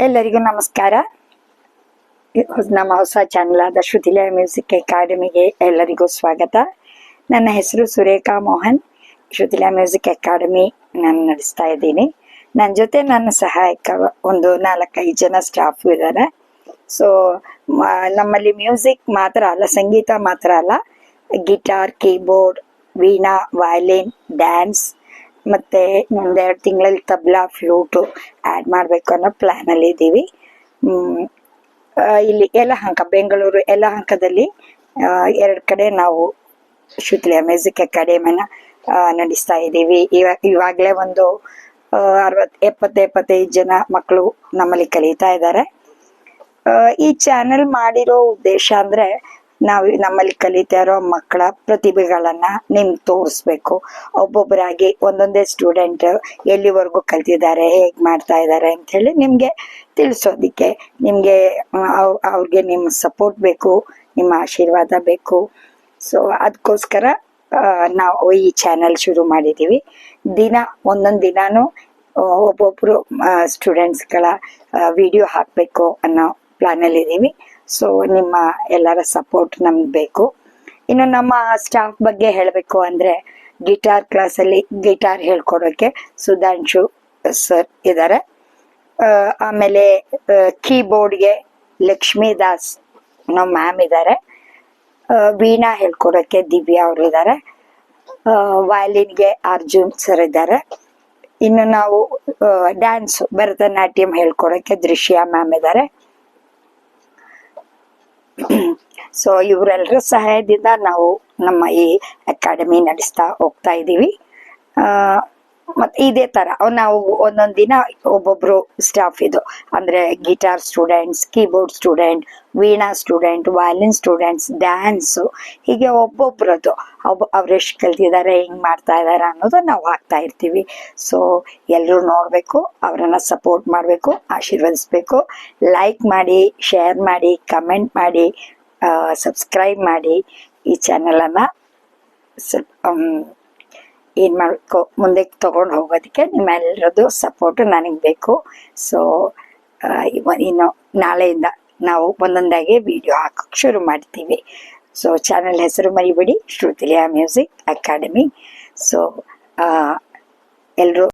ಎಲ್ಲರಿಗೂ ನಮಸ್ಕಾರ. ನಮ್ಮ ಹೊಸ ಚಾನಲ್ ಆದ ಶ್ರುತಿಲಯ ಮ್ಯೂಸಿಕ್ ಅಕಾಡೆಮಿಗೆ ಎಲ್ಲರಿಗೂ ಸ್ವಾಗತ. ನನ್ನ ಹೆಸರು ಸುರೇಖಾ ಮೋಹನ್. ಶ್ರುತಿಲಯ ಮ್ಯೂಸಿಕ್ ಅಕಾಡೆಮಿ ನಾನು ನಡೆಸ್ತಾ ಇದ್ದೀನಿ. ನನ್ನ ಜೊತೆ ನನ್ನ ಸಹಾಯಕ ಒಂದು 4-5 ಜನ ಸ್ಟಾಫ್ ಇದ್ದಾರೆ. ಸೊ ನಮ್ಮಲ್ಲಿ ಮ್ಯೂಸಿಕ್ ಮಾತ್ರ ಅಲ್ಲ, ಸಂಗೀತ ಮಾತ್ರ ಅಲ್ಲ, guitar, keyboard, Veena, violin, dance, ಮತ್ತೆ 1-2 ತಿಂಗಳಲ್ಲಿ ತಬ್ಲಾ, ಫ್ಲೂಟು ಆ್ಯಡ್ ಮಾಡಬೇಕು ಅನ್ನೋ ಪ್ಲ್ಯಾನಲ್ಲಿ ಇದ್ದೀವಿ. ಇಲ್ಲಿ ಯಲಹಂಕ, ಬೆಂಗಳೂರು ಯಲಹಂಕದಲ್ಲಿ 2 ಕಡೆ ನಾವು ಶ್ರುತಿಲಯ ಮ್ಯೂಸಿಕ್ ಅಕಾಡೆಮಿನ ನಡೆಸ್ತಾ ಇದ್ದೀವಿ. ಇವಾಗಲೇ ಒಂದು 60-70-75 ಜನ ಮಕ್ಕಳು ನಮ್ಮಲ್ಲಿ ಕಲಿತಾ ಇದ್ದಾರೆ. ಈ ಚಾನೆಲ್ ಮಾಡಿರೋ ಉದ್ದೇಶ ಅಂದರೆ, ನಾವು ನಮ್ಮಲ್ಲಿ ಕಲಿತಾ ಇರೋ ಮಕ್ಕಳ ಪ್ರತಿಭೆಗಳನ್ನ ನಿಮ್ಗೆ ತೋರಿಸ್ಬೇಕು. ಒಬ್ಬೊಬ್ಬರಾಗಿ ಒಂದೊಂದೇ ಸ್ಟೂಡೆಂಟ್ ಎಲ್ಲಿವರೆಗೂ ಕಲ್ತಿದ್ದಾರೆ, ಹೇಗೆ ಮಾಡ್ತಾ ಇದ್ದಾರೆ ಅಂಥೇಳಿ ನಿಮಗೆ ತಿಳಿಸೋದಿಕ್ಕೆ, ನಿಮಗೆ ಅವ್ರಿಗೆ ನಿಮ್ಮ ಸಪೋರ್ಟ್ ಬೇಕು, ನಿಮ್ಮ ಆಶೀರ್ವಾದ ಬೇಕು. ಸೊ ಅದಕ್ಕೋಸ್ಕರ ನಾವು ಈ ಚಾನೆಲ್ ಶುರು ಮಾಡಿದ್ದೀವಿ. ಒಂದೊಂದು ದಿನಾನು ಒಬ್ಬೊಬ್ಬರು ಸ್ಟೂಡೆಂಟ್ಸ್ಗಳ ವಿಡಿಯೋ ಹಾಕಬೇಕು ಅನ್ನೋ ಪ್ಲಾನಲ್ಲಿದ್ದೀವಿ. ಸೊ ನಿಮ್ಮ ಎಲ್ಲರ ಸಪೋರ್ಟ್ ನಮ್ಗೆ ಬೇಕು. ಇನ್ನು ನಮ್ಮ ಸ್ಟಾಫ್ ಬಗ್ಗೆ ಹೇಳಬೇಕು ಅಂದರೆ, ಗಿಟಾರ್ ಕ್ಲಾಸಲ್ಲಿ ಗಿಟಾರ್ ಹೇಳ್ಕೊಡೋಕ್ಕೆ ಸುಧಾಂಶು ಸರ್ ಇದ್ದಾರೆ. ಆಮೇಲೆ ಕೀಬೋರ್ಡ್ಗೆ ಲಕ್ಷ್ಮೀದಾಸ್ ನಮ್ಮ ಮ್ಯಾಮ್ ಇದ್ದಾರೆ. ವೀಣಾ ಹೇಳ್ಕೊಡೋಕ್ಕೆ ದಿವ್ಯಾ ಅವರು ಇದ್ದಾರೆ. ವಯಲಿನ್ಗೆ ಅರ್ಜುನ್ ಸರ್ ಇದ್ದಾರೆ. ಇನ್ನು ನಾವು ಡ್ಯಾನ್ಸ್, ಭರತನಾಟ್ಯಂ ಹೇಳ್ಕೊಡೋಕ್ಕೆ ದೃಶ್ಯ ಮ್ಯಾಮ್ ಇದ್ದಾರೆ. ಸೊ ಇವರೆಲ್ಲರ ಸಹಾಯದಿಂದ ನಾವು ನಮ್ಮ ಈ ಅಕಾಡೆಮಿ ನಡೆಸ್ತಾ ಹೋಗ್ತಾ ಇದ್ದೀವಿ. ಮತ್ತು ಇದೇ ಥರ ನಾವು ಒಂದೊಂದು ದಿನ ಒಬ್ಬೊಬ್ಬರು ಸ್ಟಾಫ್ ಇದು ಅಂದರೆ guitar students, keyboard student, Veena student, violin students, dance, ಹೀಗೆ ಒಬ್ಬೊಬ್ರದ್ದು ಅವರೆಷ್ಟು ಕಲ್ತಿದ್ದಾರೆ, ಹಿಂಗೆ ಮಾಡ್ತಾ ಇದ್ದಾರೆ ಅನ್ನೋದು ನಾವು ಹಾಕ್ತಾ ಇರ್ತೀವಿ. ಸೊ ಎಲ್ಲರೂ ನೋಡಬೇಕು, ಅವರನ್ನು ಸಪೋರ್ಟ್ ಮಾಡಬೇಕು, ಆಶೀರ್ವದಿಸಬೇಕು. ಲೈಕ್ ಮಾಡಿ, ಶೇರ್ ಮಾಡಿ, ಕಮೆಂಟ್ ಮಾಡಿ, ಸಬ್ಸ್ಕ್ರೈಬ್ ಮಾಡಿ. ಈ ಚಾನಲನ್ನು ಏನು ಮಾಡಬೇಕು, ಮುಂದೆ ತೊಗೊಂಡು ಹೋಗೋದಕ್ಕೆ ನಿಮ್ಮೆಲ್ಲರದ್ದು ಸಪೋರ್ಟು ನನಗೆ ಬೇಕು. ಸೊ ಇನ್ನು ನಾಳೆಯಿಂದ ನಾವು ಒಂದೊಂದಾಗಿ ವಿಡಿಯೋ ಹಾಕೋಕ್ಕೆ ಶುರು ಮಾಡ್ತೀವಿ. ಸೊ ಚಾನಲ್ ಹೆಸರು ಮರಿಬೇಡಿ, ಶ್ರುತಿಲಯ ಮ್ಯೂಸಿಕ್ ಅಕಾಡೆಮಿ. ಸೊ ಎಲ್ಲರೂ